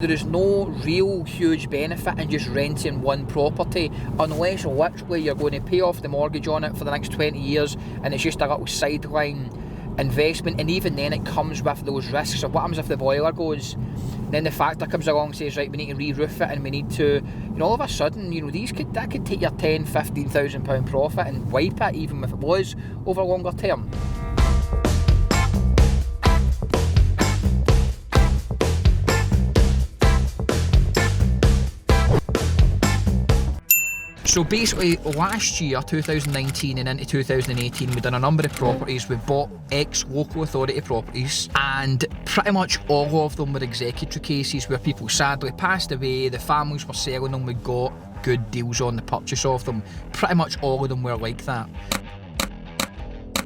There is no real huge benefit in just renting one property unless literally you're going to pay off the mortgage on it for the next 20 years and it's just a little sideline investment, and even then it comes with those risks of what happens if the boiler goes. Then the factor comes along and says, right, we need to re-roof it and we need to, all of a sudden, that could take your £10,000-15,000 profit and wipe it, even if it was over longer term. So basically last year, 2019 and into 2018, we've done a number of properties. We've bought ex-local authority properties, and pretty much all of them were executory cases where people sadly passed away, the families were selling them, we got good deals on the purchase of them. Pretty much all of them were like that.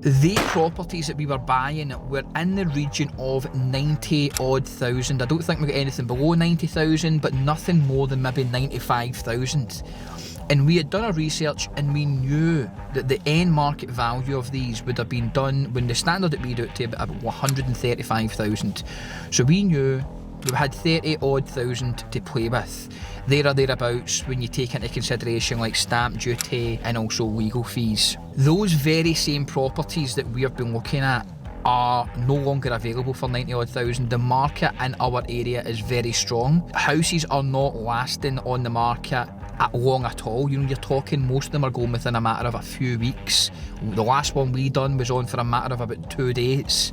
The properties that we were buying were in the region of 90-odd thousand. I don't think we got anything below 90,000, but nothing more than maybe 95,000. And we had done our research and we knew that the end market value of these would have been done when the standard that we do it to about 135,000. So we knew we had 30-odd thousand to play with. There or thereabouts when you take into consideration like stamp duty and also legal fees. Those very same properties that we have been looking at are no longer available for 90-odd thousand. The market in our area is very strong. Houses are not lasting on the market long at all. You're talking most of them are going within a matter of a few weeks. The last one we done was on for a matter of about 2 days.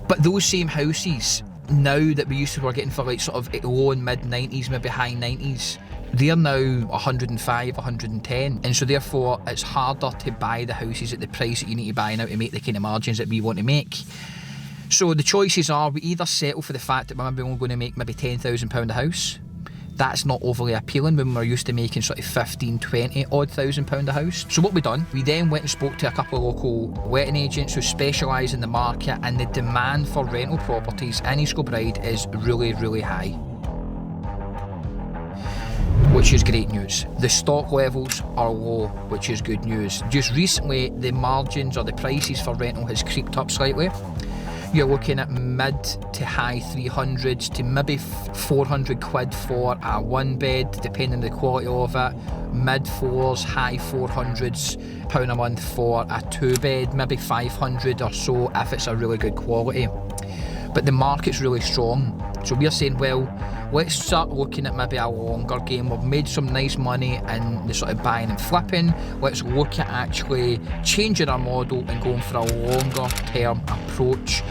But those same houses now that we used to were getting for like sort of low and mid 90s, maybe high 90s, they're now 105, 110, and so therefore it's harder to buy the houses at the price that you need to buy now to make the kind of margins that we want to make. So the choices are, we either settle for the fact that we're maybe only going to make maybe £10,000 a house. That's not overly appealing when we're used to making sort of 15, 20 odd £1,000 a house. So what we done, we then went and spoke to a couple of local letting agents who specialise in the market, and the demand for rental properties in East Kilbride is really, really high. Which is great news. The stock levels are low, which is good news. Just recently, the margins or the prices for rental has creeped up slightly. You're looking at mid to high 300s to maybe 400 quid for a one bed, depending on the quality of it. Mid fours, high 400s pound a month for a two bed, maybe 500 or so if it's a really good quality. But the market's really strong. So we're saying, well, let's start looking at maybe a longer game. We've made some nice money in the sort of buying and flipping. Let's look at actually changing our model and going for a longer term approach.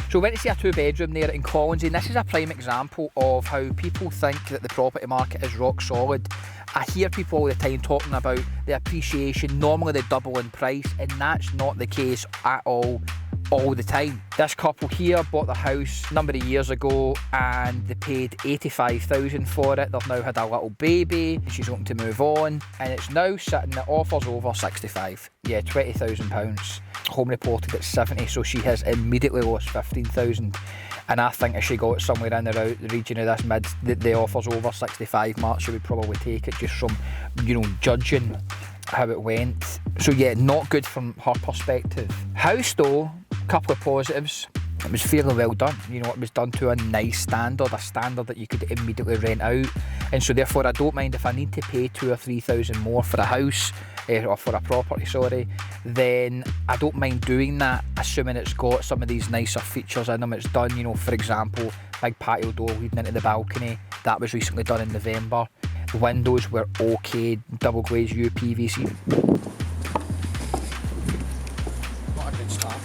So we went to see a two bedroom there in Collinsey, and this is a prime example of how people think that the property market is rock solid. I hear people all the time talking about the appreciation, normally they double in price, and that's not the case at all the time. This couple here bought the house a number of years ago and they paid 85,000 for it. They've now had a little baby, she's looking to move on, and it's now sitting at offers over 65. Yeah, £20,000. Home reported at 70, so she has immediately lost 15,000. And I think if she got somewhere in the region of this mid, the offers over 65 mark, she would probably take it just from, judging how it went. So yeah, not good from her perspective. House though, a couple of positives. It was fairly well done. It was done to a nice standard, a standard that you could immediately rent out. And so therefore I don't mind if I need to pay 2,000 or 3,000 more for a house, or for a property, sorry, then I don't mind doing that, assuming it's got some of these nicer features in them. It's done, for example, big patio door leading into the balcony. That was recently done in November. The windows were okay, double glazed UPVC. What a good start.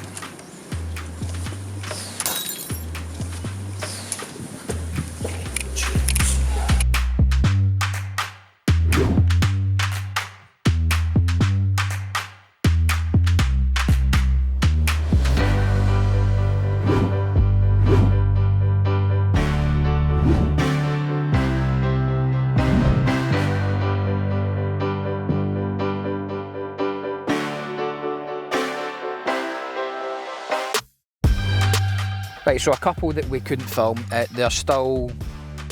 Right, so a couple that we couldn't film, they're still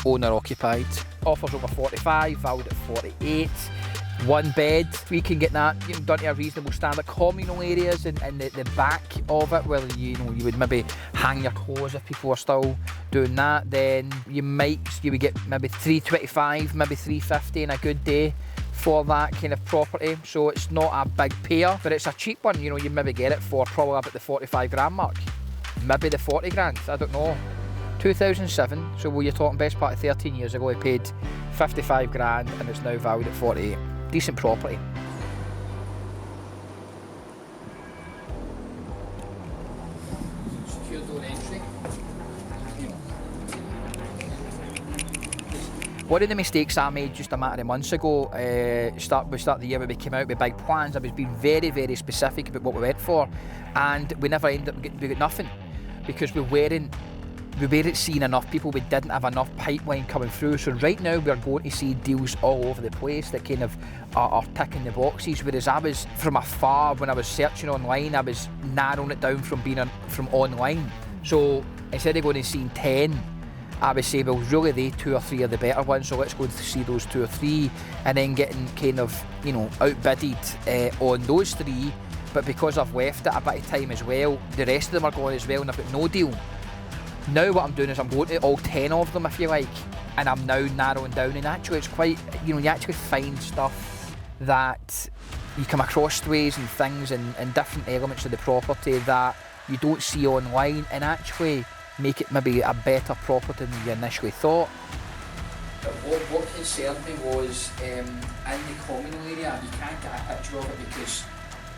owner occupied. Offers over 45, valued at 48. 1 bed. We can get that done to a reasonable standard. Communal areas and the back of it, where you would maybe hang your clothes if people are still doing that. Then you would get maybe 325, maybe 350 in a good day for that kind of property. So it's not a big payer, but it's a cheap one. You maybe get it for probably about the 45 grand mark, maybe the 40 grand. I don't know. 2007, so you're talking best part of 13 years ago, he paid 55 grand and it's now valued at 48. Decent property. Secure door entry. One of the mistakes I made just a matter of months ago, start of the year when we came out with big plans, I was being very, very specific about what we went for, and we never ended up we got nothing, because we weren't seeing enough people. We didn't have enough pipeline coming through. So right now we're going to see deals all over the place that kind of are ticking the boxes. Whereas I was from afar, when I was searching online, I was narrowing it down from from online. So instead of going and seeing 10, I would say, well, really they 2 or 3 are the better ones, so let's go and see those 2 or 3, and then getting kind of outbidded on those 3. But because I've left it a bit of time as well, the rest of them are going as well, and I've got no deal. Now what I'm doing is I'm going to all 10 of them, if you like, and I'm now narrowing down, and actually it's quite, you actually find stuff that you come across ways and things and different elements of the property that you don't see online, and actually make it maybe a better property than you initially thought. But what concerned me was in the communal area, you can't get a picture of it because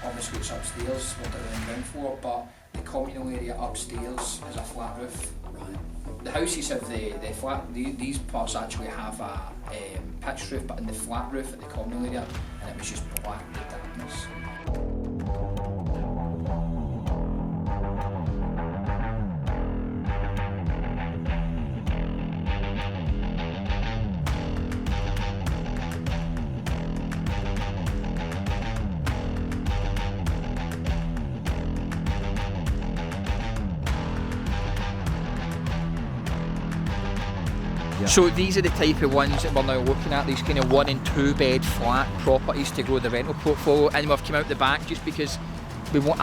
obviously it's upstairs, what they're in the ground floor, but the communal area upstairs is a flat roof. Right. The houses have the flat, these parts actually have a pitched roof, but in the flat roof at the communal area, and it was just black with dampness. So these are the type of ones that we're now looking at, these kind of 1 and 2 bed flat properties to grow the rental portfolio, and we've come out the back just because we want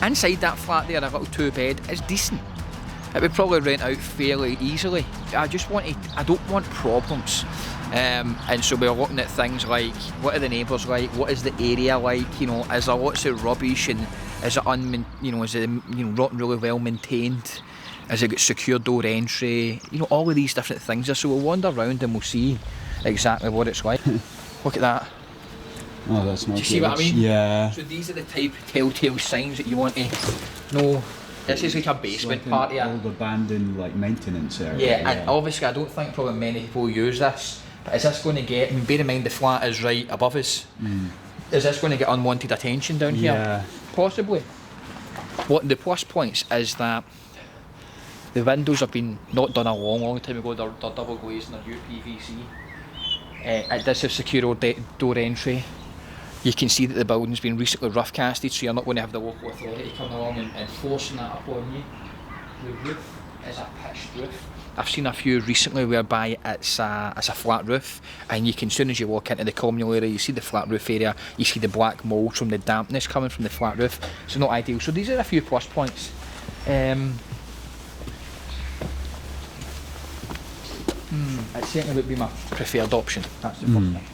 inside that flat there, a little 2 bed is decent. It would probably rent out fairly easily. I don't want problems. And so we're looking at things like, what are the neighbours like, what is the area like, is there lots of rubbish, and is it not really well maintained? Has it got secure door entry? All of these different things. So we'll wander around and we'll see exactly what it's like. Look at that. Oh, that's not good. Do you see what I mean? Yeah. So these are the type of telltale signs that you want to know. This is like a basement part here. Old abandoned maintenance area. Yeah, and obviously I don't think probably many people use this. But is this going to get, bear in mind the flat is right above us. Is this going to get unwanted attention down here? Yeah. Possibly. What the plus points is that the windows have been not done a long time ago. They're double glazed and they're UPVC. It does have secure door entry. You can see that the building's been recently rough casted, so you're not going to have the local authority coming along and forcing that upon you. The roof is a pitched roof. I've seen a few recently whereby it's a flat roof, and you can, as soon as you walk into the communal area, you see the flat roof area, you see the black mould from the dampness coming from the flat roof. So not ideal. So these are a few plus points. It certainly would be my preferred option. That's the first thing.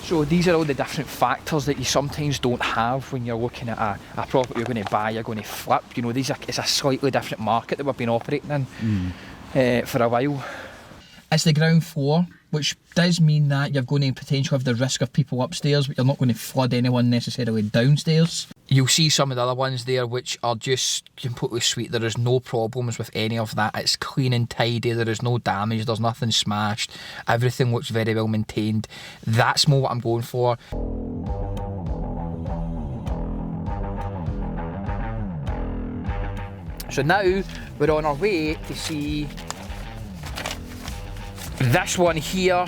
So these are all the different factors that you sometimes don't have when you're looking at a property you're going to buy, you're going to flip. It's a slightly different market that we've been operating in for a while. It's the ground floor, which does mean that you're going to potentially have the risk of people upstairs, but you're not going to flood anyone necessarily downstairs. You'll see some of the other ones there which are just completely sweet. There is no problems with any of that. It's clean and tidy, there is no damage, there's nothing smashed. Everything looks very well maintained. That's more what I'm going for. So now we're on our way to see this one here,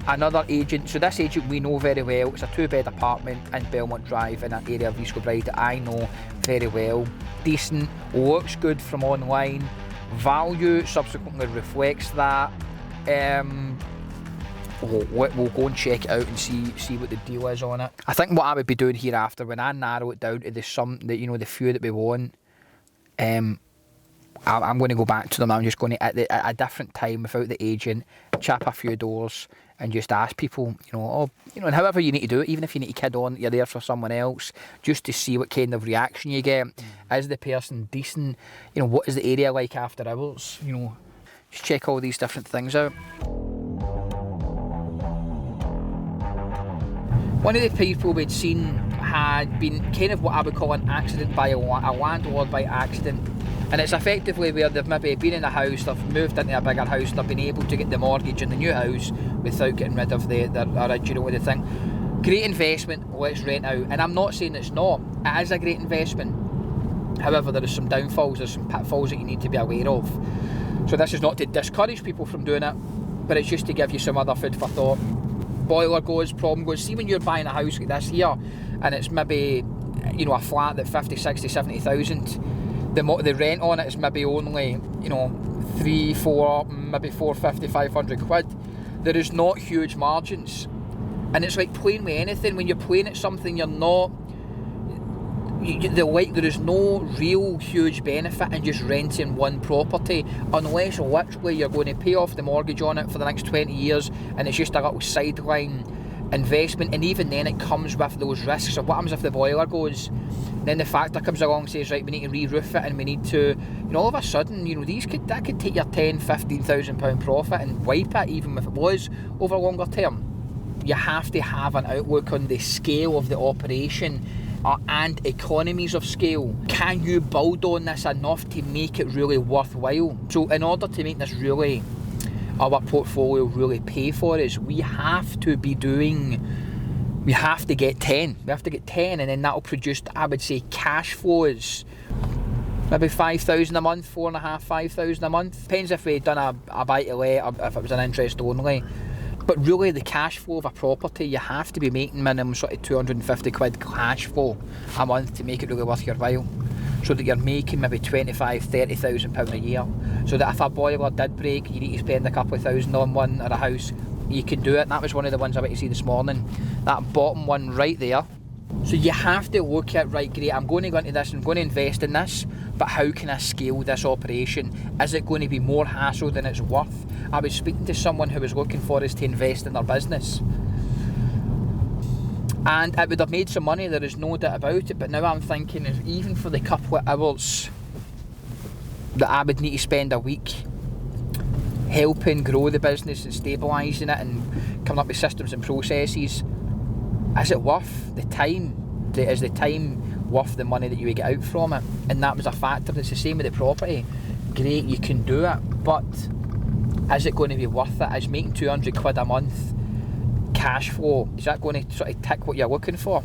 another agent. So this agent we know very well. It's a 2-bed apartment in Belmont Drive in that area of East Kilbride that I know very well. Decent, looks good from online. Value subsequently reflects that. we'll go and check it out and see what the deal is on it. I think what I would be doing hereafter, when I narrow it down to the few that we want, I'm going to go back to them. I'm just going to, at a different time, without the agent, chap a few doors and just ask people, and however you need to do it, even if you need to kid on that you're there for someone else, just to see what kind of reaction you get. Is the person decent? What is the area like after hours? Just check all these different things out. One of the people we'd seen had been kind of what I would call an accident by a landlord by accident. And it's effectively where they've maybe been in a house, they've moved into a bigger house, they've been able to get the mortgage in the new house without getting rid of their original thing. Great investment, let's rent out. And I'm not saying it's not. It is a great investment. However, there are some downfalls, there's some pitfalls that you need to be aware of. So this is not to discourage people from doing it, but it's just to give you some other food for thought. Boiler goes, problem goes. See, when you're buying a house like this here, and it's maybe, a flat at 50, 60, 70,000, the rent on it is maybe only, 3, 4, maybe 450, 500 quid. There is not huge margins. And it's like playing with anything. When you're playing at something, you're not, there is no real huge benefit in just renting one property, unless literally you're going to pay off the mortgage on it for the next 20 years and it's just a little sideline investment. And even then it comes with those risks of what happens if the boiler goes. Then the factor comes along and says, right, we need to re-roof it and we need to, all of a sudden, that could take your £10,000-15,000 profit and wipe it, even if it was over longer term. You have to have an outlook on the scale of the operation and economies of scale. Can you build on this enough to make it really worthwhile? So in order to make this really, our portfolio really pay for us, we have to get 10. We have to get 10, and then that'll produce, I would say, cash flows. Maybe 5,000 a month, 4,500, 5,000 a month. Depends if we'd done a buy-to-let or if it was an interest only. But really, the cash flow of a property, you have to be making minimum sort of 250 quid cash flow a month to make it really worth your while. So that you're making maybe 25,000, 30,000 pound a year. So that if a boiler did break, you need to spend a couple of thousand on one, or a house, you can do it. And that was one of the ones I went to see this morning. That bottom one right there. So you have to look at, right, great, I'm going to go into this, I'm going to invest in this, but how can I scale this operation? Is it going to be more hassle than it's worth? I was speaking to someone who was looking for us to invest in their business. And it would have made some money, there is no doubt about it, but now I'm thinking, even for the couple of hours that I would need to spend a week helping grow the business and stabilising it and coming up with systems and processes, is it worth the time? Is the time worth the money that you would get out from it? And that was a factor. It's the same with the property. Great, you can do it, but is it going to be worth it? Is making 200 quid a month cash flow, is that going to sort of tick what you're looking for?